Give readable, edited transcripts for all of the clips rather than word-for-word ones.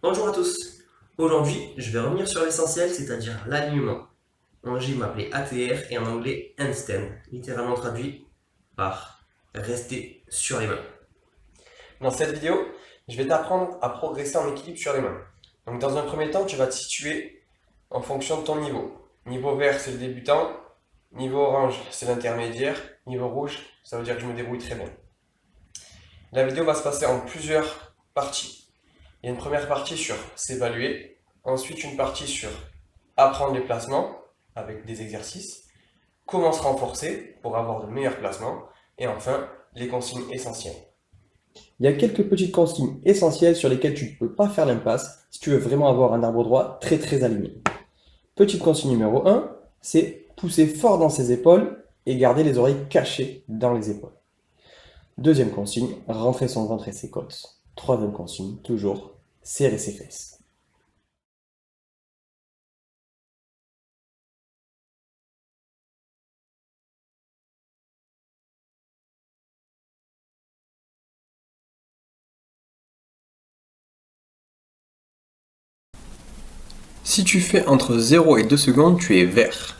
Bonjour à tous. Aujourd'hui, je vais revenir sur l'essentiel, c'est-à-dire l'alignement. En régime appelé ATR et en anglais handstand, littéralement traduit par rester sur les mains. Dans cette vidéo, je vais t'apprendre à progresser en équilibre sur les mains. Donc dans un premier temps, tu vas te situer en fonction de ton niveau. Niveau vert, c'est le débutant. Niveau orange, c'est l'intermédiaire. Niveau rouge, ça veut dire que je me débrouille très bien. La vidéo va se passer en plusieurs parties. Il y a une première partie sur s'évaluer, ensuite une partie sur apprendre les placements avec des exercices, comment se renforcer pour avoir de meilleurs placements, et enfin les consignes essentielles. Il y a quelques petites consignes essentielles sur lesquelles tu ne peux pas faire l'impasse si tu veux vraiment avoir un arbre droit très aligné. Petite consigne numéro 1, c'est pousser fort dans ses épaules et garder les oreilles cachées dans les épaules. Deuxième consigne, rentrer son ventre et ses côtes. Troisième consigne, toujours, serrer ses fesses. Si tu fais entre 0 et 2 secondes, tu es vert.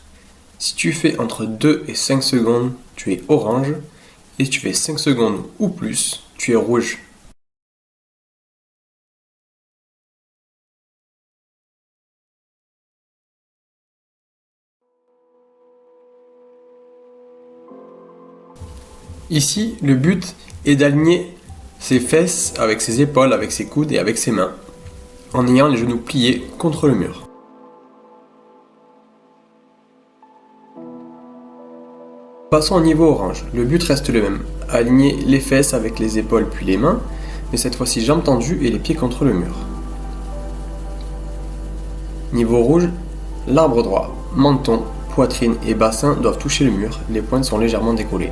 Si tu fais entre 2 et 5 secondes, tu es orange. Et si tu fais 5 secondes ou plus, tu es rouge. Ici, le but est d'aligner ses fesses avec ses épaules, avec ses coudes et avec ses mains, en ayant les genoux pliés contre le mur. Passons au niveau orange. Le but reste le même, aligner les fesses avec les épaules puis les mains, mais cette fois-ci jambes tendues et les pieds contre le mur. Niveau rouge, l'arbre droit, menton, poitrine et bassin doivent toucher le mur, les pointes sont légèrement décollées.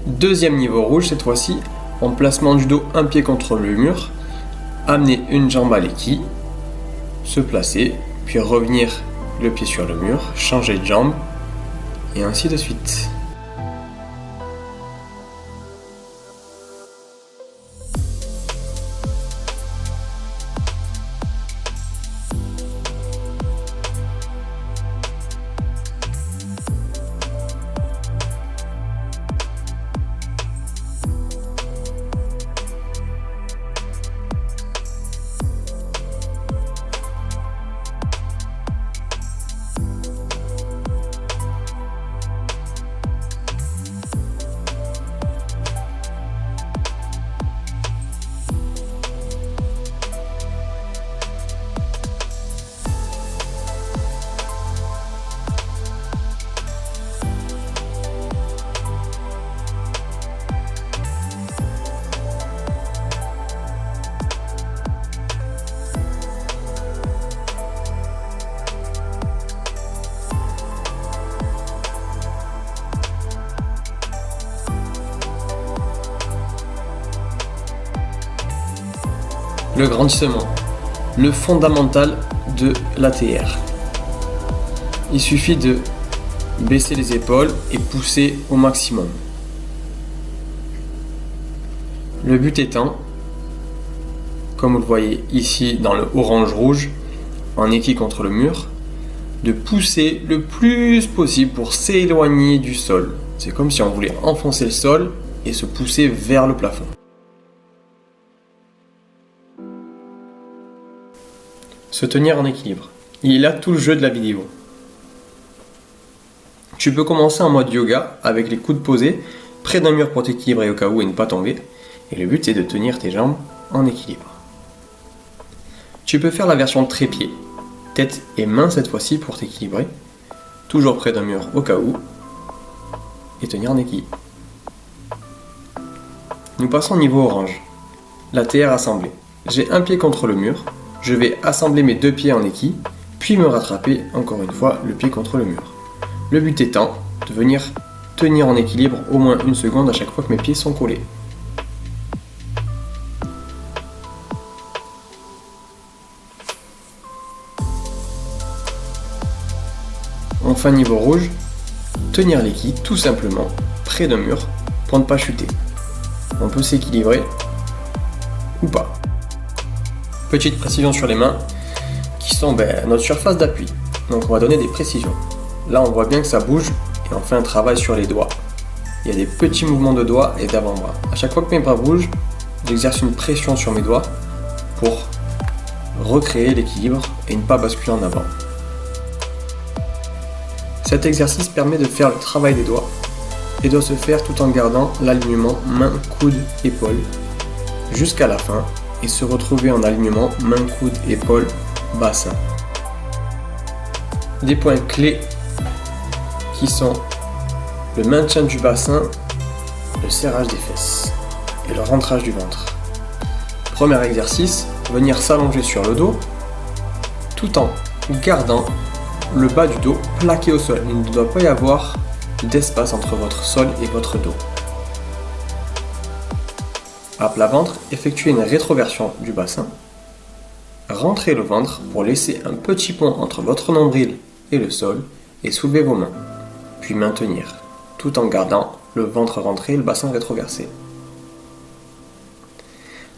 Deuxième niveau rouge cette fois-ci, en placement du dos, un pied contre le mur, amener une jambe à l'équille, se placer, puis revenir le pied sur le mur, changer de jambe, et ainsi de suite. Le grandissement, le fondamental de l'ATR. Il suffit de baisser les épaules et pousser au maximum. Le but étant, comme vous le voyez ici dans le orange-rouge, en équille contre le mur, de pousser le plus possible pour s'éloigner du sol. C'est comme si on voulait enfoncer le sol et se pousser vers le plafond. Se tenir en équilibre. Il est là tout le jeu de la vidéo. Tu peux commencer en mode yoga avec les coudes posés près d'un mur pour t'équilibrer au cas où et ne pas tomber. Et le but c'est de tenir tes jambes en équilibre. Tu peux faire la version trépied, tête et main cette fois-ci pour t'équilibrer. Toujours près d'un mur au cas où. Et tenir en équilibre. Nous passons au niveau orange. L'ATR assemblée. J'ai un pied contre le mur. Je vais assembler mes deux pieds en équille, puis me rattraper encore une fois le pied contre le mur. Le but étant de venir tenir en équilibre au moins une seconde à chaque fois que mes pieds sont collés. Enfin niveau rouge, tenir l'équille tout simplement près d'un mur pour ne pas chuter. On peut s'équilibrer ou pas. Petite précision sur les mains, qui sont notre surface d'appui. Donc on va donner des précisions. Là on voit bien que ça bouge et on fait un travail sur les doigts. Il y a des petits mouvements de doigts et d'avant-bras. À chaque fois que mes bras bougent, j'exerce une pression sur mes doigts pour recréer l'équilibre et ne pas basculer en avant. Cet exercice permet de faire le travail des doigts et doit se faire tout en gardant l'alignement main, coude, épaule jusqu'à la fin et se retrouver en alignement main, coude, épaule, bassin. Des points clés qui sont le maintien du bassin, le serrage des fesses et le rentrage du ventre. Premier exercice, venir s'allonger sur le dos tout en gardant le bas du dos plaqué au sol. Il ne doit pas y avoir d'espace entre votre sol et votre dos. À plat ventre, effectuez une rétroversion du bassin. Rentrez le ventre pour laisser un petit pont entre votre nombril et le sol et soulevez vos mains. Puis maintenir, tout en gardant le ventre rentré et le bassin rétroversé.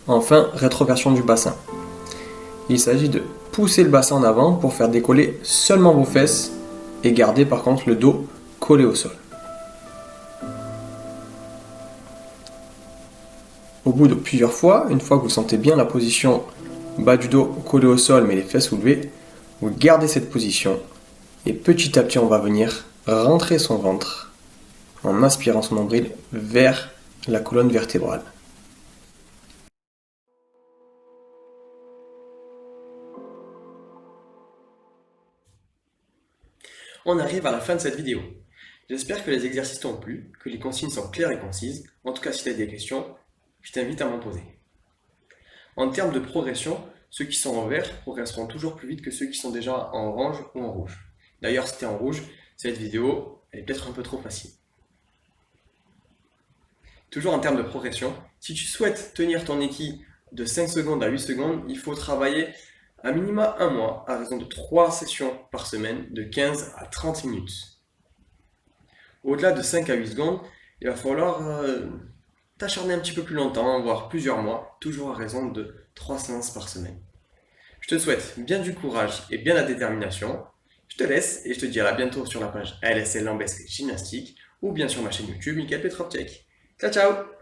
Enfin, rétroversion du bassin. Il s'agit de pousser le bassin en avant pour faire décoller seulement vos fesses et garder par contre le dos collé au sol. Au bout de plusieurs fois, une fois que vous sentez bien la position bas du dos collé au sol mais les fesses soulevées, vous gardez cette position et petit à petit on va venir rentrer son ventre en aspirant son nombril vers la colonne vertébrale. On arrive à la fin de cette vidéo. J'espère que les exercices t'ont plu, que les consignes sont claires et concises. En tout cas, si tu as des questions, je t'invite à m'en poser. En termes de progression, ceux qui sont en vert progresseront toujours plus vite que ceux qui sont déjà en orange ou en rouge. D'ailleurs, si tu es en rouge, cette vidéo elle est peut-être un peu trop facile. Toujours en termes de progression, si tu souhaites tenir ton équilibre de 5 secondes à 8 secondes, il faut travailler à minima 1 mois à raison de 3 sessions par semaine de 15 à 30 minutes. Au-delà de 5 à 8 secondes, il va falloir t'acharner un petit peu plus longtemps, voire plusieurs mois, toujours à raison de 3 séances par semaine. Je te souhaite bien du courage et bien la détermination. Je te laisse et je te dis à bientôt sur la page ALSL Lambesc Gymnastique ou bien sur ma chaîne YouTube Mickaël Petrovček. Ciao ciao!